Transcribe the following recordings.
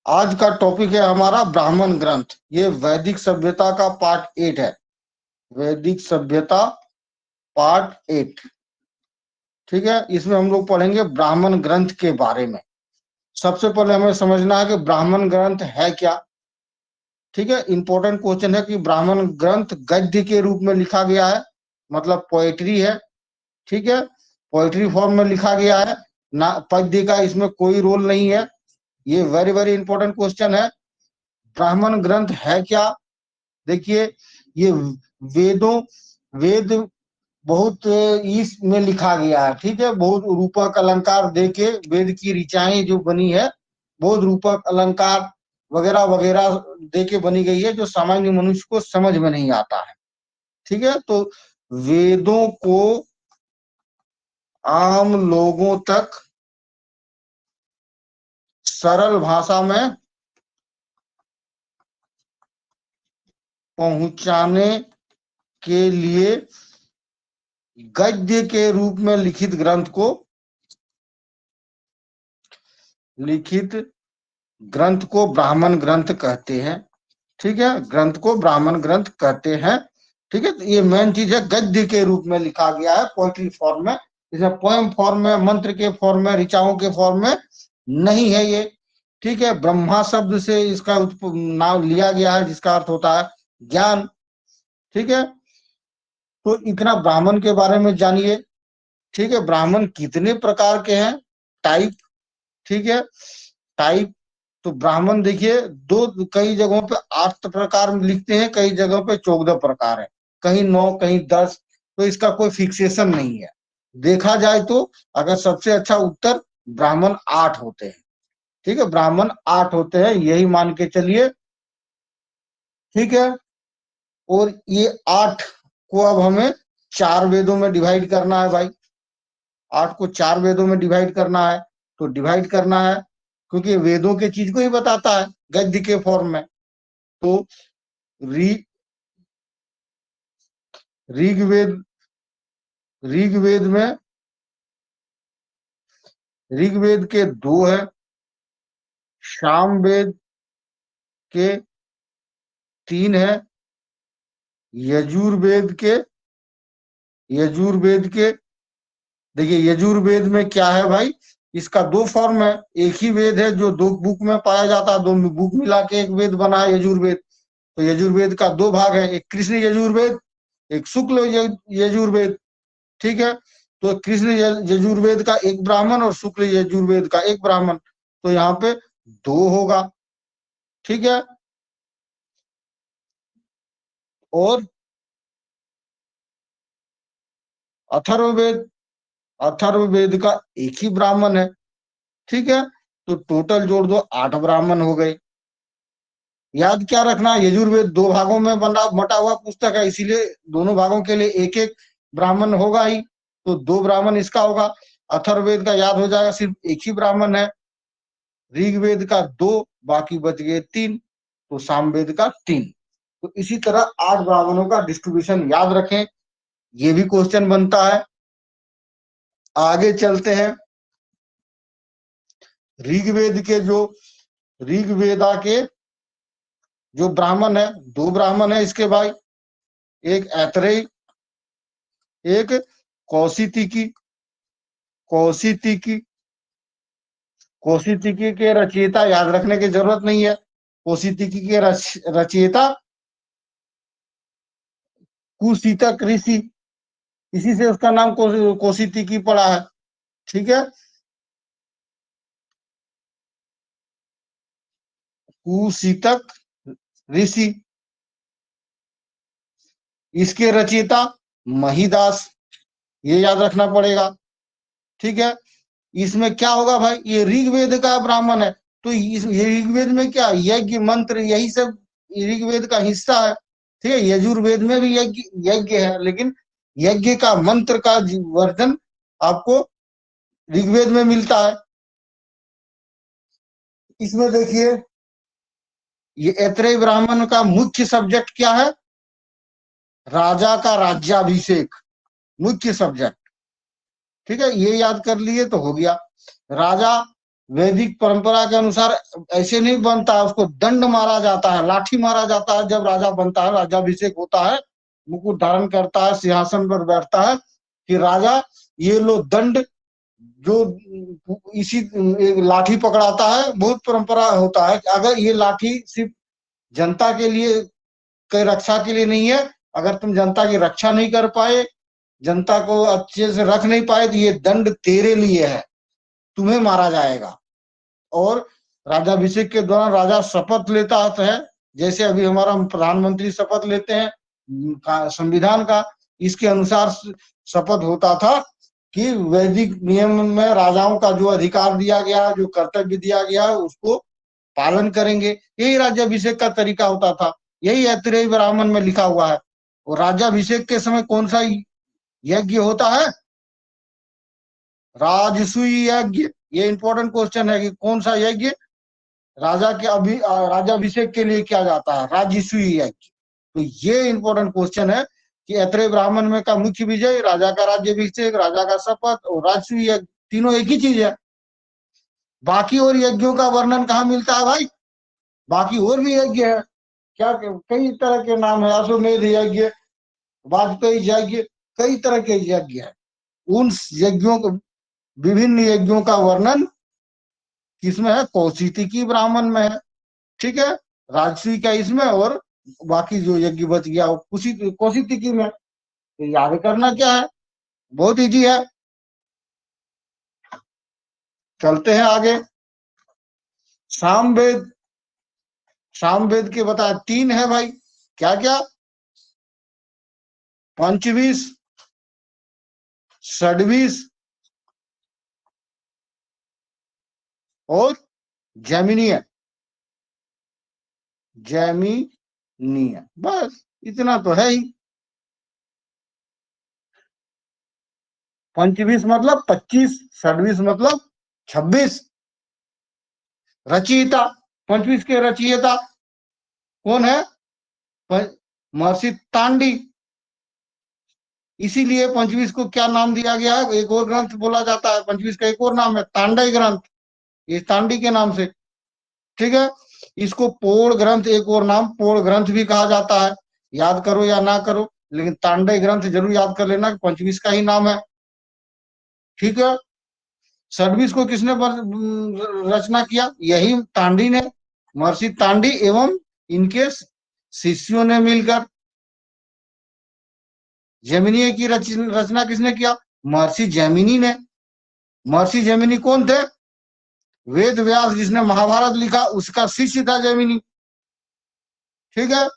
आज का टॉपिक है हमारा ब्राह्मण ग्रंथ। ये वैदिक सभ्यता का पार्ट 8 है। वैदिक सभ्यता पार्ट 8। ठीक है, इसमें हम लोग पढ़ेंगे ब्राह्मण ग्रंथ के बारे में। सबसे पहले हमें समझना है कि ब्राह्मण ग्रंथ है क्या। ठीक है, इंपॉर्टेंट क्वेश्चन है कि ब्राह्मण ग्रंथ गद्य के रूप में लिखा गया है, मतलब पोएट्री है। ठीक है, पोएट्री फॉर्म में लिखा गया है ना, पद्य का इसमें कोई रोल नहीं है। ये वेरी वेरी इंपॉर्टेंट क्वेश्चन है। ब्राह्मण ग्रंथ है क्या। देखिए, ये वेदों वेद बहुत इसमें लिखा गया है। ठीक है, बहुत रूपक अलंकार देके वेद की ऋचाएं जो बनी है, बहुत रूपक अलंकार वगैरह वगैरह देके बनी गई है, जो सामान्य मनुष्य को समझ में नहीं आता है। ठीक है, तो वेदों को आम लोगों तक सरल भाषा में पहुंचाने के लिए गद्य के रूप में लिखित ग्रंथ को ब्राह्मण ग्रंथ कहते हैं। ठीक है, ग्रंथ को ब्राह्मण ग्रंथ कहते हैं। ठीक है, तो ये मेन चीज है, गद्य के रूप में लिखा गया है, पोएट्री फॉर्म में। इसमें पोएम फॉर्म में, मंत्र के फॉर्म में, ऋचाओं के फॉर्म में नहीं है ये। ठीक है, ब्रह्मा शब्द से इसका नाम लिया गया है, जिसका अर्थ होता है ज्ञान। ठीक है, तो इतना ब्राह्मण के बारे में जानिए। ठीक है, ब्राह्मण कितने प्रकार के हैं, टाइप। ठीक है, टाइप। तो ब्राह्मण देखिए, दो कई जगहों पे 8 प्रकार में लिखते हैं, कई जगहों पे 14 प्रकार है, कहीं 9, कहीं 10। तो इसका कोई फिक्सेशन नहीं है। देखा जाए तो अगर सबसे अच्छा उत्तर ब्राह्मण 8 होते हैं। ठीक है, ब्राह्मण 8 होते हैं, यही मान के चलिए। ठीक है, और ये 8 को अब हमें 4 वेदों में डिवाइड करना है भाई। 8 को 4 वेदों में डिवाइड करना है, तो डिवाइड करना है, क्योंकि वेदों के चीज को ही बताता है गद्य के फॉर्म में। तो ऋ ऋग्वेद ऋग्वेद में ऋग्वेद के 2 है, सामवेद के 3 है, यजुर्वेद के देखिए, यजुर्वेद में क्या है भाई, इसका 2 फॉर्म है। एक ही वेद है जो 2 बुक में पाया जाता है, 2 बुक मिला के एक वेद बना है यजुर्वेद। तो यजुर्वेद का 2 भाग है, एक कृष्ण यजुर्वेद, एक शुक्ल यजुर्वेद। ठीक है, तो कृष्ण यजुर्वेद का एक ब्राह्मण और शुक्ल यजुर्वेद का एक ब्राह्मण, तो यहाँ पे 2 होगा। ठीक है, और अथर्ववेद अथर्ववेद का एक ही ब्राह्मण है। ठीक है, तो टोटल जोड़ दो, 8 ब्राह्मण हो गए। याद क्या रखना, यजुर्वेद 2 भागों में बटा हुआ पुस्तक है, इसीलिए दोनों भागों के लिए एक एक ब्राह्मण होगा ही। तो 2 ब्राह्मण इसका होगा। अथर्ववेद का याद हो जाएगा, सिर्फ एक ही ब्राह्मण है। ऋग्वेद का 2, बाकी बच गए 3, तो सामवेद का 3। तो इसी तरह 8 ब्राह्मणों का डिस्ट्रीब्यूशन याद रखें, ये भी क्वेश्चन बनता है। आगे चलते हैं। ऋग्वेद के जो ऋग्वेदा के जो ब्राह्मण है, 2 ब्राह्मण है इसके भाई, एक ऐतरेय, एक कौशितिकी। कौशितिकी कौशितिकी के रचयिता याद रखने की जरूरत नहीं है। कौशितिकी के रचयिता कुशीतक ऋषि, इसी से उसका नाम कौशितिकी पड़ा है। ठीक है, कुशीतक ऋषि। इसके रचयिता महिदास, ये याद रखना पड़ेगा। ठीक है, इसमें क्या होगा भाई, ये ऋग्वेद का ब्राह्मण है, तो ये ऋग्वेद में क्या यज्ञ मंत्र यही सब ऋग्वेद का हिस्सा है। ठीक है, यजुर्वेद में भी यज्ञ यज्ञ है, लेकिन यज्ञ का मंत्र का वर्जन आपको ऋग्वेद में मिलता है। इसमें देखिए, ये ऐत्रेय ब्राह्मण का मुख्य सब्जेक्ट क्या है, राजा का राज्याभिषेक, मुख्य सब्जेक्ट। ठीक है, ये याद कर लिए तो हो गया। राजा वैदिक परंपरा के अनुसार ऐसे नहीं बनता है, उसको दंड मारा जाता है, लाठी मारा जाता है जब राजा बनता है, राजाभिषेक होता है, मुकुट धारण करता है, सिंहासन पर बैठता है कि राजा ये लो दंड, जो इसी एक लाठी पकड़ाता है। बहुत परंपरा होता है कि अगर ये लाठी सिर्फ जनता के लिए के रक्षा के लिए नहीं है, अगर तुम जनता की रक्षा नहीं कर पाए, जनता को अच्छे से रख नहीं पाए, तो ये दंड तेरे लिए है, तुम्हें मारा जाएगा। और राज्याभिषेक के दौरान राजा शपथ लेता है, जैसे अभी हमारा प्रधानमंत्री शपथ लेते हैं संविधान का, इसके अनुसार शपथ होता था कि वैदिक नियम में राजाओं का जो अधिकार दिया गया, जो कर्तव्य दिया गया, उसको पालन करेंगे। यही राज्याभिषेक का तरीका होता था, यही ऐतरेय ब्राह्मण में लिखा हुआ है। और राज्याभिषेक के समय कौन सा यज्ञ होता है? राजसूय यज्ञ। ये इंपॉर्टेंट क्वेश्चन है कि कौन सा यज्ञ राजा के राज्याभिषेक के लिए किया जाता है? राजसूय यज्ञ। तो ये इंपॉर्टेंट क्वेश्चन है कि ऐतरेय ब्राह्मण में का मुख्य विजय, राजा का राज्याभिषेक, राजा का शपथ और राजसूय यज्ञ, तीनों एक ही चीज है। बाकी और यज्ञों का वर्णन कहाँ मिलता है भाई? बाकी और भी यज्ञ है, क्या कई तरह के नाम है, अश्वमेध यज्ञ, वाजपेयी यज्ञ, कई तरह के यज्ञ है। उन यज्ञों को, विभिन्न यज्ञों का वर्णन किसमें है? कौशिकी ब्राह्मण में है। ठीक है, राजसी का इसमें, और बाकी जो यज्ञ बच गया वो कौशिकी में। तो याद करना क्या है, बहुत इजी है। चलते हैं आगे। सामवेद, सामवेद के बताया 3 है भाई, क्या क्या? पंचविश, षड्विश और जैमिनीय। जैमिनीय, बस इतना तो है ही। पंचविश मतलब 25, षड्विश मतलब 26। रचयिता, पंचविश के रचयिता कौन है? महर्षि तांडी। इसीलिए पंचविश को क्या नाम दिया गया है? एक और ग्रंथ बोला जाता है, पंचविश का एक और नाम है तांडई ग्रंथ, ये तांडी के नाम से। ठीक है, इसको पोड़ ग्रंथ, एक और नाम पोड़ ग्रंथ भी कहा जाता है। याद करो या ना करो, लेकिन तांडई ग्रंथ जरूर याद कर लेना, पंचविश का ही नाम है। ठीक है, षड्विश को किसने रचना किया? यही तांडी ने, महर्षि तांडी एवं इनके शिष्यों ने मिलकर। जैमिनीय की रचना किसने किया? महर्षि जैमिनी ने। महर्षि जैमिनी कौन थे? वेद व्यास जिसने महाभारत लिखा उसका शिष्य था जैमिनी। ठीक है,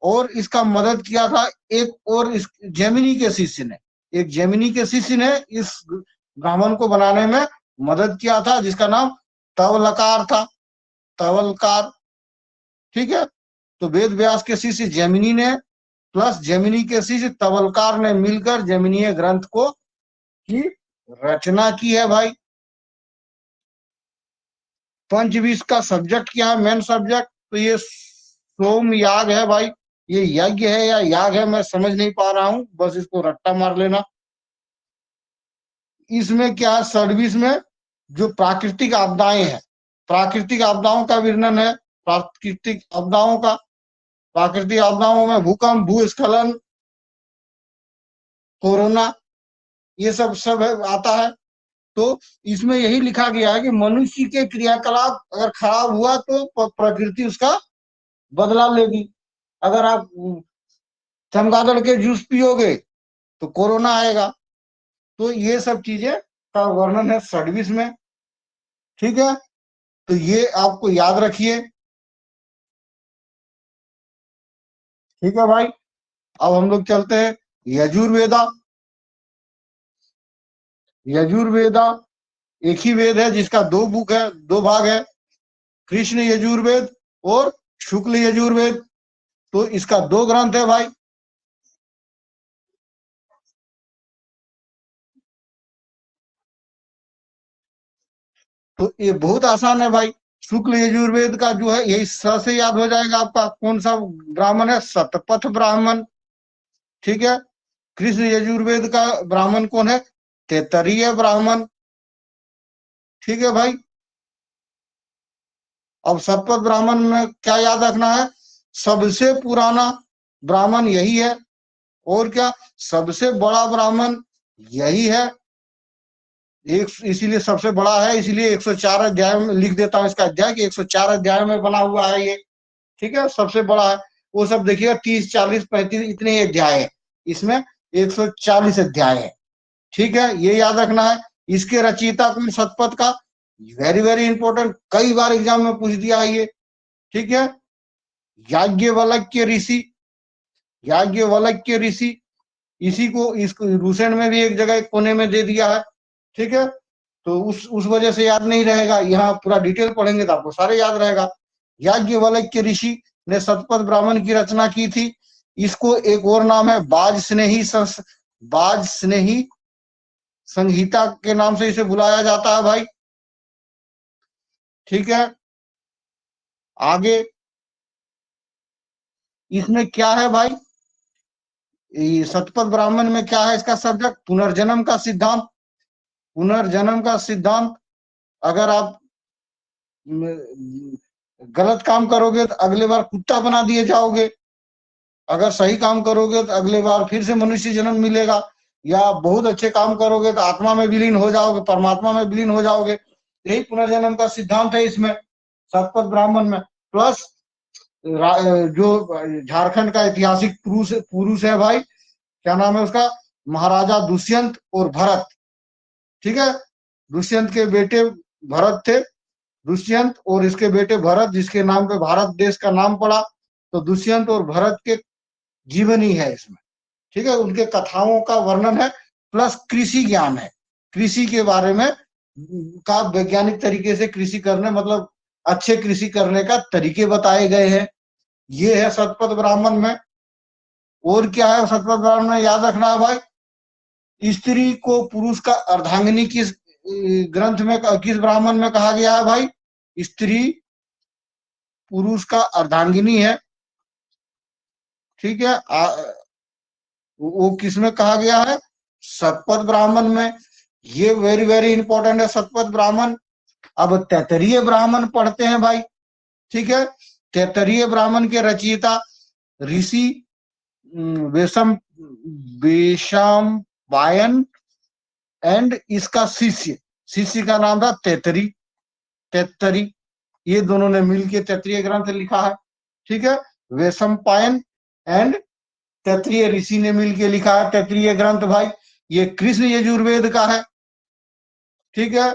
और इसका मदद किया था एक और इस जैमिनी के शिष्य ने, एक जैमिनी के शिष्य ने इस ब्राह्मण को बनाने में मदद किया था, जिसका नाम तवलकार था, तवलकार। ठीक है, तो वेद व्यास के शिष्य जैमिनी ने प्लस जैमिनी के शिष्य तवलकार ने मिलकर जैमिनीय ग्रंथ को की रचना की है भाई। पंचविश का सब्जेक्ट क्या है? मेन सब्जेक्ट तो ये सोम याग है भाई। ये यज्ञ है या याग है मैं समझ नहीं पा रहा हूं, बस इसको रट्टा मार लेना। इसमें क्या है? सर्विस में जो प्राकृतिक आपदाएं हैं, प्राकृतिक आपदाओं का वर्णन है। प्राकृतिक आपदाओं का, प्राकृतिक आपदाओं में भूकंप, भूस्खलन, कोरोना, ये सब सब है, आता है। तो इसमें यही लिखा गया है कि मनुष्य के क्रियाकलाप अगर खराब हुआ तो प्रकृति उसका बदला लेगी। अगर आप चमगादड़ के जूस पियोगे तो कोरोना आएगा। तो ये सब चीजें का वर्णन है सर्विस में। ठीक है, तो ये आपको याद रखिए। ठीक है भाई, अब हम लोग चलते हैं यजुर्वेदा। यजुर्वेदा एक ही वेद है जिसका 2 बुक है, 2 भाग है, कृष्ण यजुर्वेद और शुक्ल यजुर्वेद। तो इसका 2 ग्रंथ है भाई। तो ये बहुत आसान है भाई। शुक्ल यजुर्वेद का जो है यही स से याद हो जाएगा आपका, कौन सा ब्राह्मण है? शतपथ ब्राह्मण। ठीक है, कृष्ण यजुर्वेद का ब्राह्मण कौन है? तैतरीय ब्राह्मण। ठीक है भाई। अब शतपथ ब्राह्मण में क्या याद रखना है, सबसे पुराना ब्राह्मण यही है, और क्या, सबसे बड़ा ब्राह्मण यही है। एक इसीलिए सबसे बड़ा है, इसीलिए 104 अध्याय में लिख देता हूं इसका अध्याय कि 104 अध्याय में बना हुआ है ये। ठीक है, सबसे बड़ा है। वो सब देखिएगा 30 40 35 इतने ही अध्याय है, इसमें 140 अध्याय है। ठीक है, ये याद रखना है। इसके रचयिता कौन, शतपथ का, वेरी वेरी इंपॉर्टेंट, कई बार एग्जाम में पूछ दिया है ये। ठीक है, याज्ञवल्क्य ऋषि, याज्ञवल्क्य ऋषि, इसी को इसको रूसेंट में भी एक जगह एक कोने में दे दिया है। ठीक है, तो उस वजह से याद नहीं रहेगा, यहाँ पूरा डिटेल पढ़ेंगे तो आपको सारे याद रहेगा। याज्ञवल्क्य ऋषि ने शतपथ ब्राह्मण की रचना की थी। इसको एक और नाम है बाज स्नेही संहिता के नाम से इसे बुलाया जाता है भाई। ठीक है, आगे इसमें क्या है भाई, शतपथ ब्राह्मण में क्या है इसका सब्जेक्ट, पुनर्जन्म का सिद्धांत। पुनर्जन्म का सिद्धांत, अगर आप गलत काम करोगे तो अगले बार कुत्ता बना दिए जाओगे, अगर सही काम करोगे तो अगले बार फिर से मनुष्य जन्म मिलेगा, या बहुत अच्छे काम करोगे तो आत्मा में विलीन हो जाओगे, परमात्मा में विलीन हो जाओगे। यही पुनर्जन्म का सिद्धांत है इसमें, शतपथ ब्राह्मण में। प्लस जो झारखंड का ऐतिहासिक पुरुष है भाई, क्या नाम है उसका, महाराजा दुष्यंत और भरत। ठीक है, दुष्यंत के बेटे भरत थे, दुष्यंत और इसके बेटे भरत, जिसके नाम पे भारत देश का नाम पड़ा। तो दुष्यंत और भरत के जीवनी है इसमें। ठीक है, उनके कथाओं का वर्णन है, प्लस कृषि ज्ञान है, कृषि के बारे में का वैज्ञानिक तरीके से कृषि करने, मतलब अच्छे कृषि करने का तरीके बताए गए हैं। ये है शतपथ ब्राह्मण में। और क्या है शतपथ ब्राह्मण में, याद रखना है भाई, स्त्री को पुरुष का अर्धांगिनी किस ग्रंथ में, किस ब्राह्मण में कहा गया है भाई, स्त्री पुरुष का अर्धांगिनी है। ठीक है, वो किसमें कहा गया है, शतपथ ब्राह्मण में। ये वेरी वेरी इंपॉर्टेंट है शतपथ ब्राह्मण। अब तैतरीय ब्राह्मण पढ़ते हैं भाई। ठीक है, तैतरीय ब्राह्मण के रचयिता ऋषि वेशम वेशम बायन एंड इसका शिष्य का नाम था तैतरी। ये दोनों ने मिलकर तैतरीय ग्रंथ लिखा है। ठीक है, वेशमपायन एंड तैतरीय ऋषि ने मिलकर लिखा है तैतरीय ग्रंथ भाई। ये कृष्ण यजुर्वेद का है। ठीक है,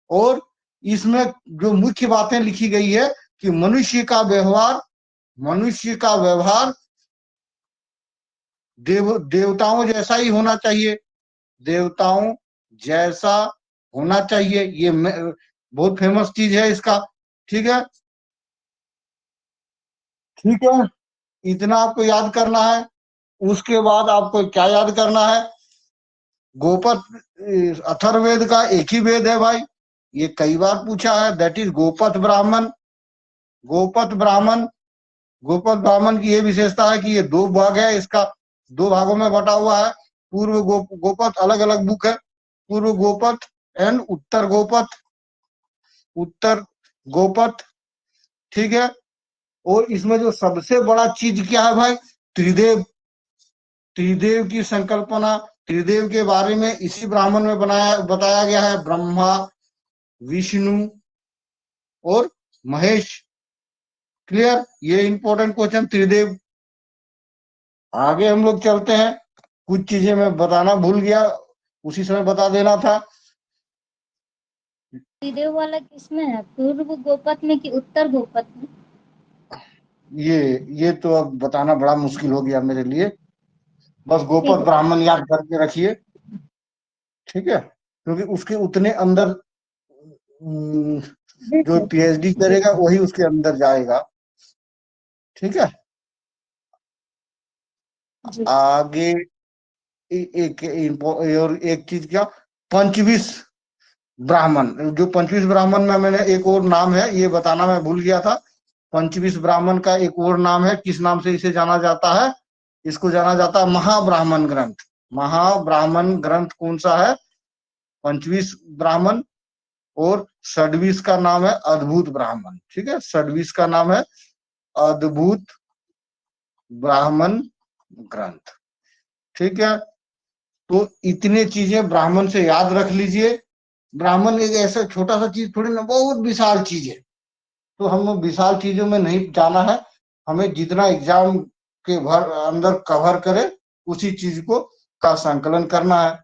और इसमें जो मुख्य बातें लिखी गई है कि मनुष्य का व्यवहार देवताओं जैसा ही होना चाहिए, देवताओं जैसा होना चाहिए। ये बहुत फेमस चीज है इसका। ठीक है, ठीक है, इतना आपको याद करना है। उसके बाद आपको क्या याद करना है, गोपत अथर्ववेद का एक ही वेद है भाई, ये कई बार पूछा है, दैट इज गोपथ ब्राह्मण। गोपथ ब्राह्मण, गोपथ ब्राह्मण की ये विशेषता है कि ये दो भाग है, इसका दो भागों में बटा हुआ है। पूर्व गोपथ अलग अलग बुक है, पूर्व गोपथ एंड उत्तर गोपथ, उत्तर गोपथ। ठीक है, और इसमें जो सबसे बड़ा चीज क्या है भाई, त्रिदेव। त्रिदेव की संकल्पना, त्रिदेव के बारे में इसी ब्राह्मण में बताया गया है, ब्रह्मा विष्णु और महेश। क्लियर, ये इंपॉर्टेंट क्वेश्चन त्रिदेव। आगे हम लोग चलते हैं, कुछ चीजें मैं बताना भूल गया, उसी समय बता देना था। त्रिदेव वाला किसमें है, पूर्व गोपथ में कि उत्तर गोपथ में? ये तो अब बताना बड़ा मुश्किल हो गया मेरे लिए, बस गोपथ ब्राह्मण याद करके रखिए। ठीक है, क्योंकि उसके उतने अंदर जो पीएचडी करेगा वही उसके अंदर जाएगा। ठीक है, आगे और एक चीज क्या, पंचविश ब्राह्मण। जो पंचविश ब्राह्मण में मैंने एक और नाम है, ये बताना मैं भूल गया था। पंचविश ब्राह्मण का एक और नाम है, किस नाम से इसे जाना जाता है, इसको जाना जाता है महाब्राह्मण ग्रंथ। महाब्राह्मण ग्रंथ कौन सा है, पंचविश ब्राह्मण। और षड्वीस का नाम है अद्भुत ब्राह्मण। ठीक है, षड्वीस का नाम है अद्भुत ब्राह्मण ग्रंथ। ठीक है, तो इतने चीजें ब्राह्मण से याद रख लीजिए। ब्राह्मण एक ऐसा छोटा सा चीज थोड़ी ना, बहुत विशाल चीज है। तो हम विशाल चीजों में नहीं जाना है, हमें जितना एग्जाम के भर अंदर कवर करे उसी चीज को का संकलन करना है।